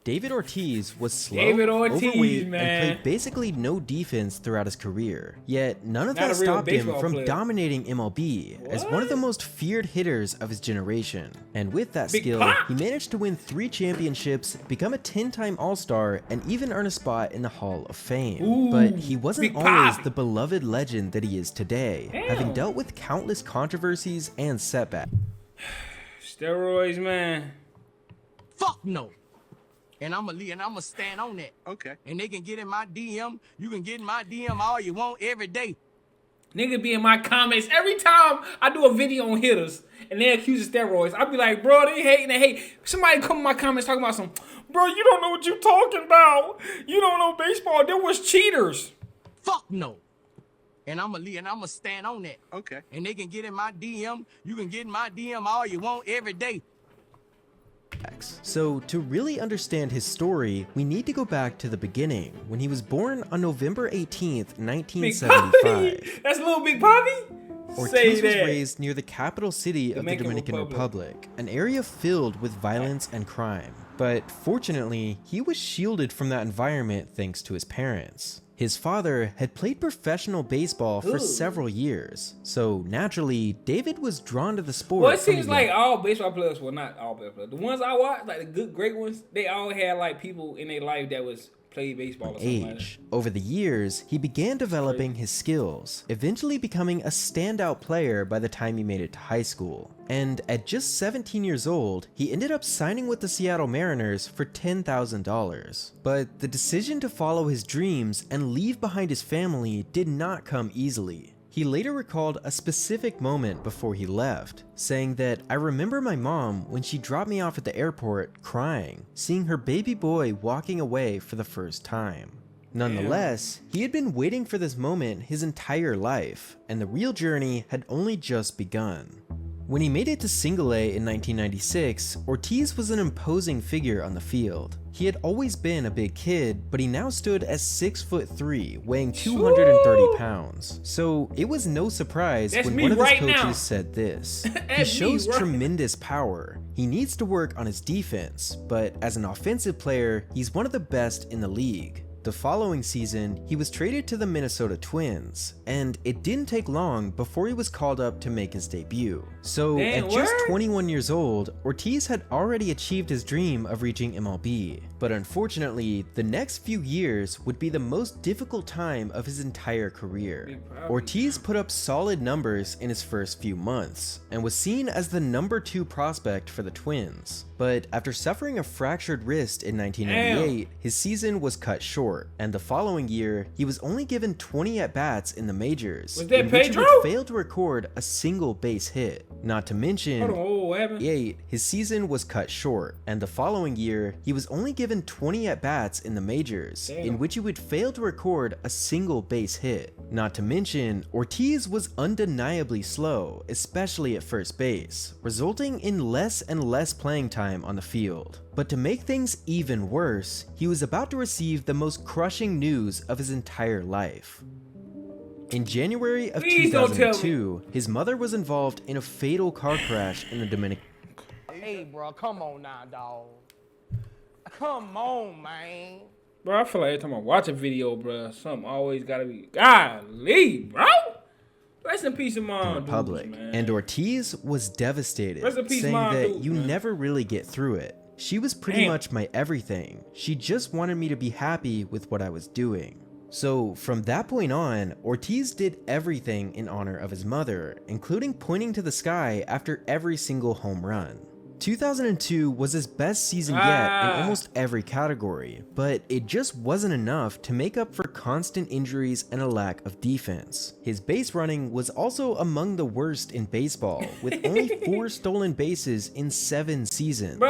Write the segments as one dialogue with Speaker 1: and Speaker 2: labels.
Speaker 1: David Ortiz was slow,
Speaker 2: Ortiz,
Speaker 1: overweight,
Speaker 2: man.
Speaker 1: and played basically no defense throughout his career. Yet none of
Speaker 2: Not
Speaker 1: that
Speaker 2: a real
Speaker 1: stopped him
Speaker 2: baseball
Speaker 1: from
Speaker 2: player.
Speaker 1: dominating MLB as one of the most feared hitters of his generation. And with that
Speaker 2: Big
Speaker 1: skill,
Speaker 2: Pop.
Speaker 1: he managed to win 3 championships, become a 10-time All-Star, and even earn a spot in the Hall of Fame.
Speaker 2: Ooh,
Speaker 1: but he wasn't
Speaker 2: Big
Speaker 1: always
Speaker 2: Pop.
Speaker 1: the beloved legend that he is today, having
Speaker 2: Damn.
Speaker 1: dealt with countless controversies and setbacks.
Speaker 2: Steroids, man.
Speaker 3: Fuck no. And I'ma stand on that.
Speaker 4: Okay.
Speaker 3: And they can get in my DM. You can get in my DM all you want every day.
Speaker 2: Nigga be in my comments every time I do a video on hitters and they accuse of steroids. I be like, bro, they hate. Somebody come in my comments talking about some, bro, you don't know what you talking about. You don't know baseball. There was cheaters.
Speaker 3: Fuck no. And I'ma stand on that.
Speaker 4: Okay.
Speaker 3: And they can get in my DM. You can get in my DM all you want every day.
Speaker 1: So to really understand his story, we need to go back to the beginning, when he was born on November 18th,
Speaker 2: Big Poppy.
Speaker 1: 1975.
Speaker 2: That's little Big Poppy?
Speaker 1: Ortiz was
Speaker 2: that.
Speaker 1: raised near the capital city of the Dominican Republic, an area filled with violence and crime. But fortunately, he was shielded from that environment thanks to his parents. His father had played professional baseball for several years, so naturally, David was drawn to the sport.
Speaker 2: Well, it
Speaker 1: from a
Speaker 2: seems
Speaker 1: young
Speaker 2: like all baseball players, well, not all baseball players, the ones I watched, like the good, great ones, they all had like people in their life that was played baseball or something like that.
Speaker 1: Over the years, he began developing his skills, eventually becoming a standout player by the time he made it to high school. And at just 17 years old, he ended up signing with the Seattle Mariners for $10,000. But the decision to follow his dreams and leave behind his family did not come easily. He later recalled a specific moment before he left, saying that, "I remember my mom when she dropped me off at the airport crying, seeing her baby boy walking away for the first time." Nonetheless, he had been waiting for this moment his entire life, and the real journey had only just begun. When he made it to Single A in 1996, Ortiz was an imposing figure on the field. He had always been a big kid, but he now stood at 6'3", weighing 230 pounds. So it was no surprise when one of his coaches said this. He shows tremendous power. He needs to work on his defense, but as an offensive player, he's one of the best in the league. The following season, he was traded to the Minnesota Twins, and it didn't take long before he was called up to make his debut. So at just 21 years old, Ortiz had already achieved his dream of reaching MLB. But unfortunately, the next few years would be the most difficult time of his entire career. Ortiz put up solid numbers in his first few months, and was seen as the #2 prospect for the Twins. But after suffering a fractured wrist in 1998, his season was cut short, and the following year, he was only given 20 at-bats in the majors, in which he would fail to record a single base hit. Not to mention, his season was cut short, and the following year, he was only given 20 at-bats in the majors, in which he would fail to record a single base hit. Not to mention, Ortiz was undeniably slow, especially at first base, resulting in less and less playing time on the field. But to make things even worse, he was about to receive the most crushing news of his entire life. In January of 2002, his mother was involved in a fatal car crash in the Dominican.
Speaker 3: Hey, bro, come on now, dog. Come on, man.
Speaker 2: Bro, I feel like every time I watch a video, bro, something always gotta be, golly, bro. Rest in peace of mom,
Speaker 1: Republic,
Speaker 2: man.
Speaker 1: And Ortiz was devastated, saying that you never really get through it. She was pretty much my everything. She just wanted me to be happy with what I was doing. So from that point on, Ortiz did everything in honor of his mother, including pointing to the sky after every single home run. 2002 was his best season yet in almost every category, but it just wasn't enough to make up for constant injuries and a lack of defense. His base running was also among the worst in baseball, with only 4 stolen bases in 7 seasons.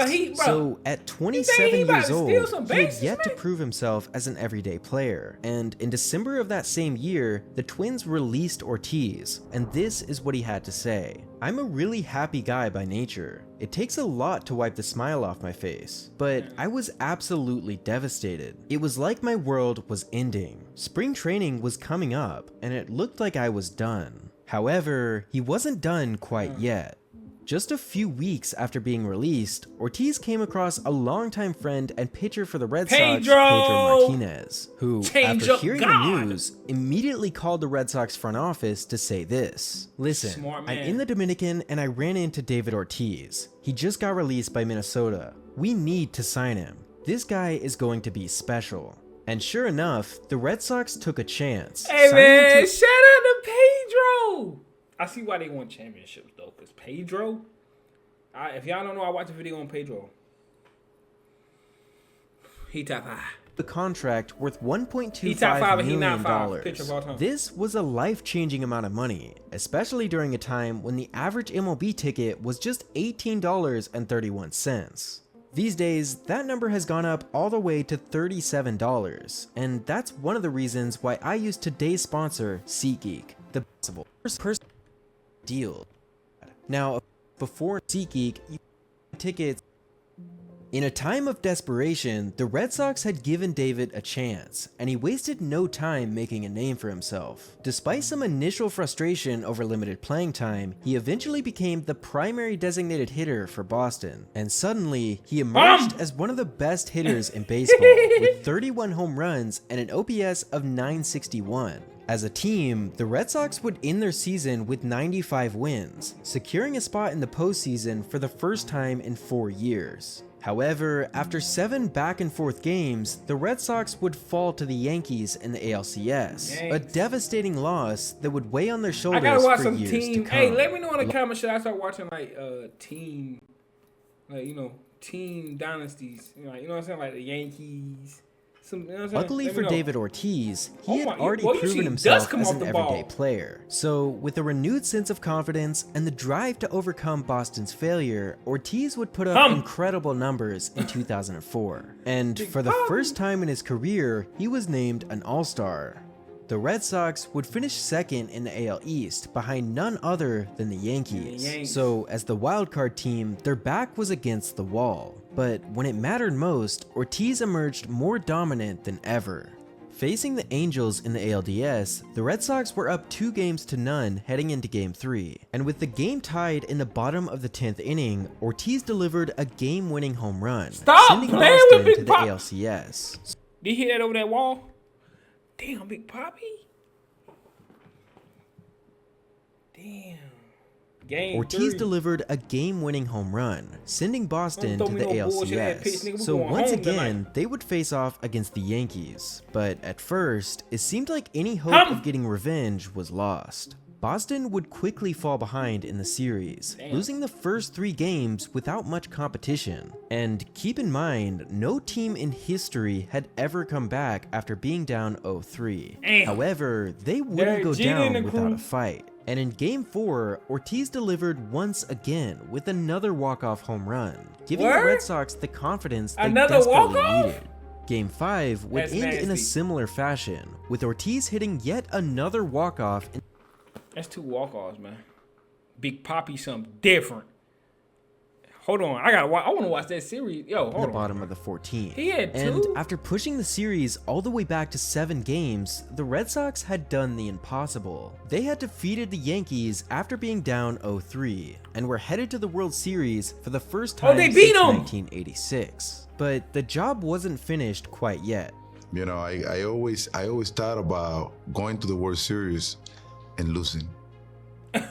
Speaker 1: So at 27 years old, he had yet to prove himself as an everyday player. And in December of that same year, the Twins released Ortiz, and this is what he had to say. "I'm a really happy guy by nature. It takes a lot to wipe the smile off my face, but I was absolutely devastated. It was like my world was ending. Spring training was coming up, and it looked like I was done." However, he wasn't done quite yet. Just a few weeks after being released, Ortiz came across a longtime friend and pitcher for the Red Sox, Pedro Martinez, who, after hearing the news, immediately called the Red Sox front office to say this: "Listen, I'm in the Dominican and I ran into David Ortiz. He just got released by Minnesota. We need to sign him. This guy is going to be special." And sure enough, the Red Sox took a chance.
Speaker 2: Hey man, shout out to Pedro! I see why they won championships though, because Pedro, if y'all don't know, I watched a video on Pedro. He top 5.
Speaker 1: The contract worth $1.25 million. This was a life-changing amount of money, especially during a time when the average MLB ticket was just $18.31. These days, that number has gone up all the way to $37, and that's one of the reasons why I use today's sponsor, SeatGeek, the first deal. Now, before SeatGeek, you could tickets. In a time of desperation, the Red Sox had given David a chance, and he wasted no time making a name for himself. Despite some initial frustration over limited playing time, he eventually became the primary designated hitter for Boston, and suddenly, he emerged as one of the best hitters in baseball, with 31 home runs and an OPS of 961. As a team, the Red Sox would end their season with 95 wins, securing a spot in the postseason for the first time in 4 years. However, after 7 back-and-forth games, the Red Sox would fall to the Yankees in the ALCS, a devastating loss that would weigh on their shoulders for years to come.
Speaker 2: Hey, let me know in the comments, should I start watching team dynasties? You know what I'm saying, like the Yankees.
Speaker 1: Luckily for David Ortiz, he had already proven himself as an everyday player. So, with a renewed sense of confidence and the drive to overcome Boston's failure, Ortiz would put up incredible numbers in 2004. And for the first time in his career, he was named an All-Star. The Red Sox would finish second in the AL East behind none other than the Yankees. So, as the wildcard team, their back was against the wall. But when it mattered most, Ortiz emerged more dominant than ever. Facing the Angels in the ALDS, the Red Sox were up 2-0 heading into Game 3. And with the game tied in the bottom of the 10th inning, Ortiz delivered a game-winning home run, sending Boston to the ALCS.
Speaker 2: Did he hit that over that wall? Damn, Big Papi. Damn.
Speaker 1: Ortiz delivered a game-winning home run, sending Boston to the ALCS. So once again, they would face off against the Yankees. But at first, it seemed like any hope of getting revenge was lost. Boston would quickly fall behind in the series, losing the first 3 games without much competition. And keep in mind, no team in history had ever come back after being down 0-3. However, they wouldn't go down without a fight. And in Game 4, Ortiz delivered once again with another walk-off home run, giving the Red Sox the confidence they desperately needed. Game 5 would end in a similar fashion, with Ortiz hitting yet another walk-off.
Speaker 2: That's 2 walk-offs, man. Big Papi, something different. Hold on, I want to watch that series. Yo, hold on.
Speaker 1: The bottom of the 14th.
Speaker 2: He had 2?
Speaker 1: And after pushing the series all the way back to 7 games, the Red Sox had done the impossible. They had defeated the Yankees after being down 0-3, and were headed to the World Series for the first time since 1986. But the job wasn't finished quite yet.
Speaker 4: You know, I always thought about going to the World Series and losing.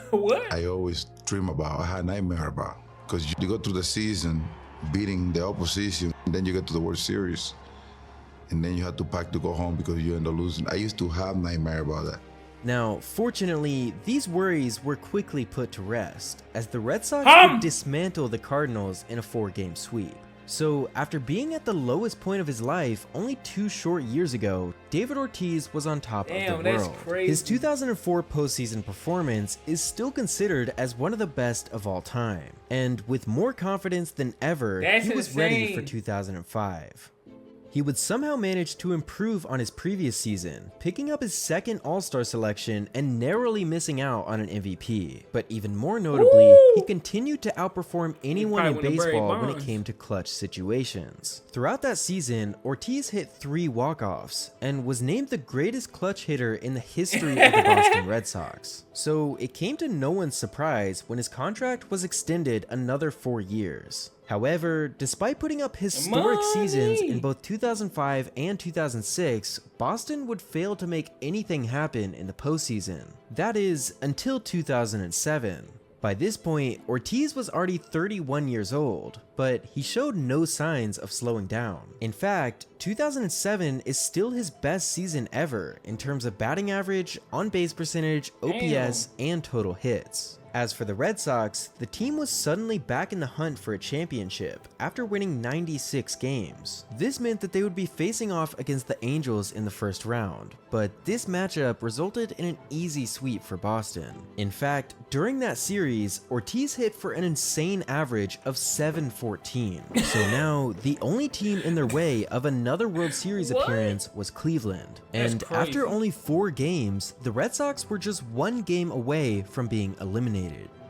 Speaker 2: What?
Speaker 4: I always dream about, I had a nightmare about. Because you go through the season beating the opposition, and then you get to the World Series, and then you have to pack to go home because you end up losing. I used to have nightmare about that.
Speaker 1: Now, fortunately, these worries were quickly put to rest, as the Red Sox would dismantle the Cardinals in a 4-game sweep. So, after being at the lowest point of his life only 2 short years ago, David Ortiz was on top of the world.
Speaker 2: That's crazy.
Speaker 1: His 2004 postseason performance is still considered as one of the best of all time. And with more confidence than ever, he was ready for 2005. he would somehow manage to improve on his previous season, picking up his second All-Star selection and narrowly missing out on an MVP. But even more notably, he continued to outperform anyone in baseball when it came to clutch situations. Throughout that season, Ortiz hit 3 walk-offs and was named the greatest clutch hitter in the history of the Boston Red Sox. So it came to no one's surprise when his contract was extended another 4 years. However, despite putting up historic seasons in both 2005 and 2006, Boston would fail to make anything happen in the postseason. That is, until 2007. By this point, Ortiz was already 31 years old, but he showed no signs of slowing down. In fact, 2007 is still his best season ever in terms of batting average, on-base percentage, OPS, and total hits. As for the Red Sox, the team was suddenly back in the hunt for a championship after winning 96 games. This meant that they would be facing off against the Angels in the first round, but this matchup resulted in an easy sweep for Boston. In fact, during that series, Ortiz hit for an insane average of .714. So now, the only team in their way of another World Series appearance was Cleveland. And after only 4 games, the Red Sox were just 1 game away from being eliminated.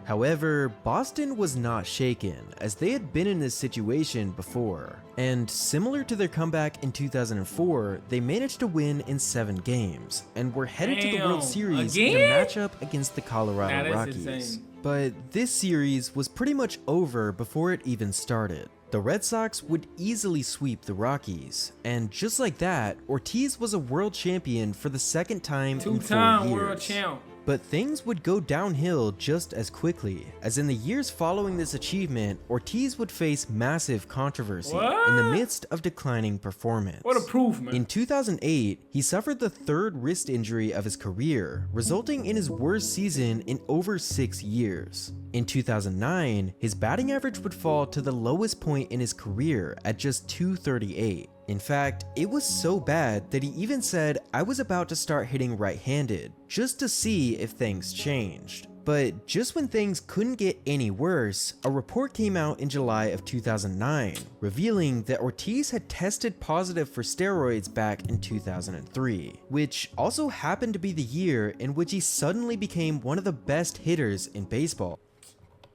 Speaker 1: However, Boston was not shaken, as they had been in this situation before. And similar to their comeback in 2004, they managed to win in 7 games, and were headed to the World Series in a matchup against the Colorado Rockies. Insane. But this series was pretty much over before it even started. The Red Sox would easily sweep the Rockies, and just like that, Ortiz was a world champion for the second time in 4 years.
Speaker 2: Two-time world champ.
Speaker 1: But things would go downhill just as quickly, as in the years following this achievement, Ortiz would face massive controversy in the midst of declining performance.
Speaker 2: What a proof, man.
Speaker 1: In 2008, he suffered the 3rd wrist injury of his career, resulting in his worst season in over 6 years. In 2009, his batting average would fall to the lowest point in his career at just .238. In fact, it was so bad that he even said, "I was about to start hitting right-handed, just to see if things changed." But just when things couldn't get any worse, a report came out in July of 2009, revealing that Ortiz had tested positive for steroids back in 2003, which also happened to be the year in which he suddenly became one of the best hitters in baseball.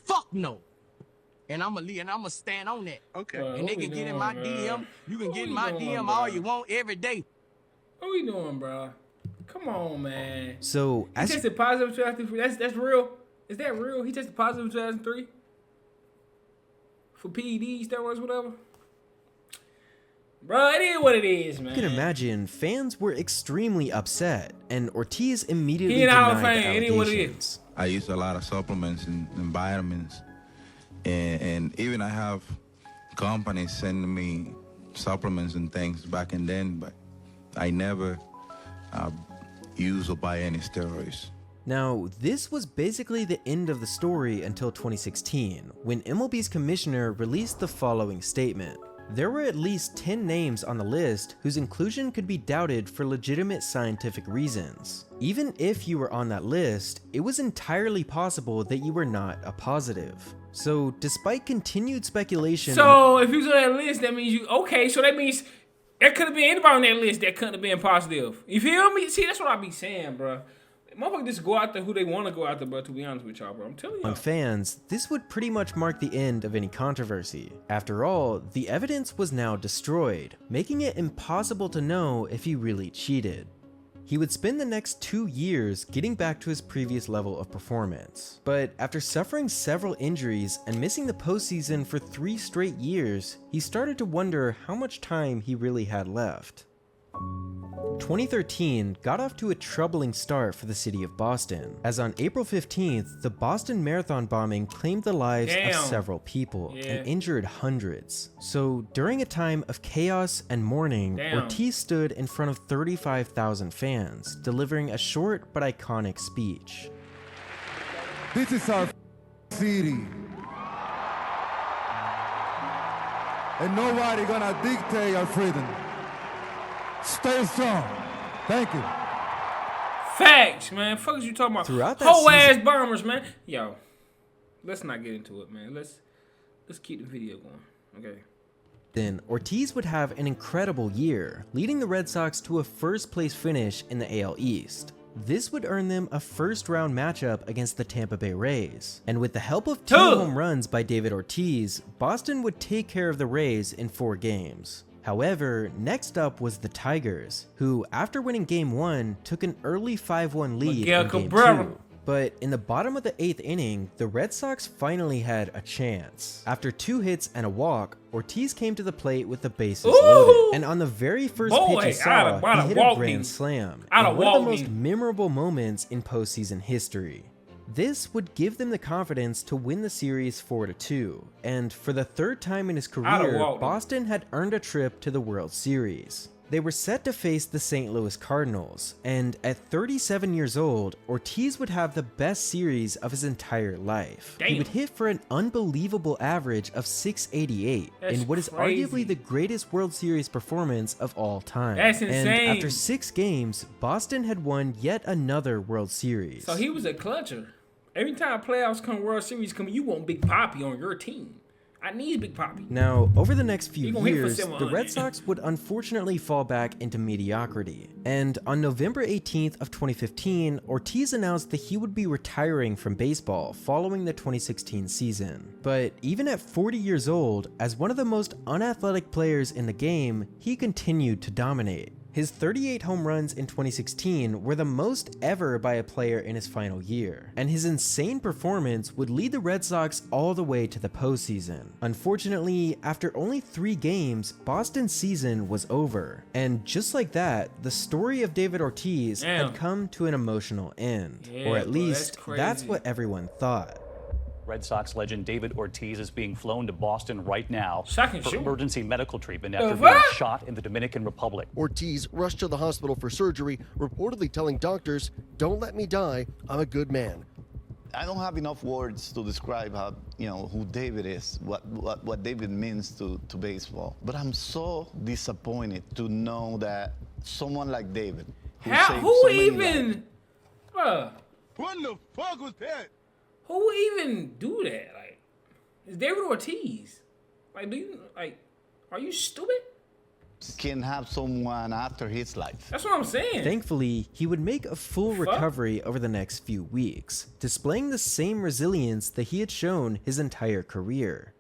Speaker 3: Fuck no. And I'ma stand on that.
Speaker 5: Okay.
Speaker 3: And they can get in my DM. You can get in my DM all you want every day.
Speaker 2: What we doing, bro? Come on, man.
Speaker 1: So
Speaker 2: he tested positive in 2003. That's real. Is that real? He tested positive in 2003 for PEDs, steroids, whatever. Bro, it is what it is, man.
Speaker 1: You can imagine fans were extremely upset, and Ortiz immediately
Speaker 2: he
Speaker 1: denied the
Speaker 2: it is what it
Speaker 1: allegations.
Speaker 2: is.
Speaker 4: I use a lot of supplements and vitamins. And even I have companies sending me supplements and things back and then, but I never use or buy any steroids.
Speaker 1: Now, this was basically the end of the story until 2016, when MLB's commissioner released the following statement. There were at least 10 names on the list whose inclusion could be doubted for legitimate scientific reasons. Even if you were on that list, it was entirely possible that you were not a positive. So, despite continued speculation...
Speaker 2: So, if you was on that list, that means you... Okay, so that means there could have been anybody on that list that couldn't have been positive. You feel me? See, that's what I be saying, bro. Motherfuckers just go out there who they want to go out there, bro, to be honest with y'all, bro. I'm telling you.
Speaker 1: On fans, this would pretty much mark the end of any controversy. After all, the evidence was now destroyed, making it impossible to know if he really cheated. He would spend the next 2 years getting back to his previous level of performance. But after suffering several injuries and missing the postseason for 3 straight years, he started to wonder how much time he really had left. 2013 got off to a troubling start for the city of Boston, as on April 15th, the Boston Marathon bombing claimed the lives of several people and injured hundreds. So during a time of chaos and mourning, Ortiz stood in front of 35,000 fans, delivering a short but iconic speech.
Speaker 6: This is our city. And nobody gonna dictate our freedom. Stay strong. Thank you.
Speaker 2: Facts, man. Fuck is you talking about?
Speaker 1: Throughout that
Speaker 2: whole
Speaker 1: season,
Speaker 2: ass bombers, man. Yo, let's not get into it, man. Let's keep the video going, okay?
Speaker 1: Then Ortiz would have an incredible year, leading the Red Sox to a first-place finish in the AL East. This would earn them a first-round matchup against the Tampa Bay Rays. And with the help of 2 home runs by David Ortiz, Boston would take care of the Rays in 4 games. However, next up was the Tigers, who, after winning Game 1, took an early 5-1 lead in Game 2. But in the bottom of the 8th inning, the Red Sox finally had a chance. After 2 hits and a walk, Ortiz came to the plate with the bases loaded. And on the very first pitch he saw, he hit a grand slam. And one of the most memorable moments in postseason history. This would give them the confidence to win the series 4-2. And for the 3rd time in his career, Boston had earned a trip to the World Series. They were set to face the St. Louis Cardinals, and at 37 years old, Ortiz would have the best series of his entire life. He would hit for an unbelievable average of .688 in what is arguably the greatest World Series performance of all time.
Speaker 2: That's insane.
Speaker 1: And after 6 games, Boston had won yet another World Series.
Speaker 2: So he was a clutcher. Every time playoffs come, World Series come, you want Big Papi on your team. I need Big Papi.
Speaker 1: Now, over the next few years, the Red Sox would unfortunately fall back into mediocrity. And on November 18th of 2015, Ortiz announced that he would be retiring from baseball following the 2016 season. But even at 40 years old, as one of the most unathletic players in the game, he continued to dominate. His 38 home runs in 2016 were the most ever by a player in his final year, and his insane performance would lead the Red Sox all the way to the postseason. Unfortunately, after only 3 games, Boston's season was over, and just like that, the story of David Ortiz had come to an emotional end, or at least that's what everyone thought.
Speaker 5: Red Sox legend David Ortiz is being flown to Boston right now for emergency medical treatment after being shot in the Dominican Republic.
Speaker 7: Ortiz rushed to the hospital for surgery, reportedly telling doctors, "Don't let me die, I'm a good man."
Speaker 8: I don't have enough words to describe how, who David is, what David means to baseball. But I'm so disappointed to know that someone like David,
Speaker 2: who even, bruh,
Speaker 6: What the fuck was that?
Speaker 2: who would even do that? Like, it's David Ortiz. Like, are you stupid?
Speaker 8: can have someone after his life.
Speaker 2: That's what I'm saying.
Speaker 1: Thankfully, he would make a full recovery over the next few weeks, displaying the same resilience that he had shown his entire career.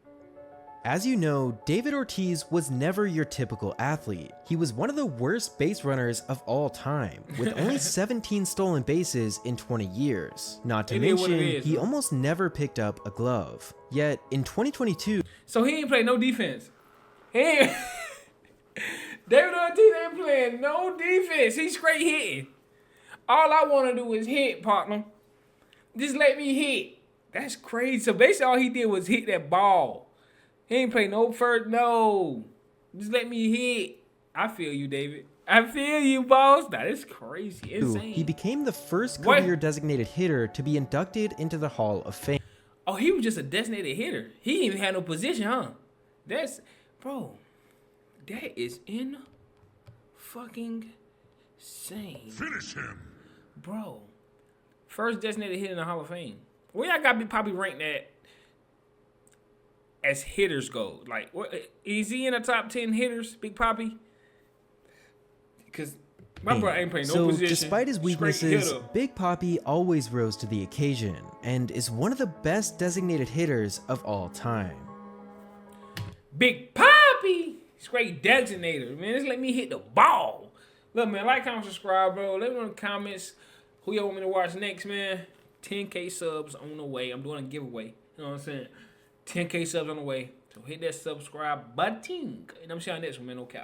Speaker 1: As you know, David Ortiz was never your typical athlete. He was one of the worst base runners of all time, with only 17 stolen bases in 20 years. Not to mention, he almost never picked up a glove. Yet, in 2022...
Speaker 2: So he ain't played no defense. David Ortiz ain't playing no defense. He's straight hitting. All I want to do is hit, partner. Just let me hit. That's crazy. So basically all he did was hit that ball. He ain't play no first, no. Just let me hit. I feel you, David. I feel you, boss. That is crazy. Insane.
Speaker 1: He became the first career designated hitter to be inducted into the Hall of Fame.
Speaker 2: Oh, he was just a designated hitter. He didn't even have no position, huh? That's, bro, that is in fucking insane.
Speaker 6: Finish him.
Speaker 2: Bro, first designated hitter in the Hall of Fame. Where y'all got probably ranked at as hitters go? Like, what, is he in the top 10 hitters, Big Papi? Because my brother ain't playing no position.
Speaker 1: Despite his weaknesses, Big Papi always rose to the occasion and is one of the best designated hitters of all time.
Speaker 2: Big Papi! Straight designator, man. Just let me hit the ball. Look, man, like, comment, subscribe, bro. Let me know in the comments who y'all want me to watch next, man. 10K subs on the way. I'm doing a giveaway. You know what I'm saying? 10K subs on the way. So hit that subscribe button. And I'm seeing next one, man. No cap.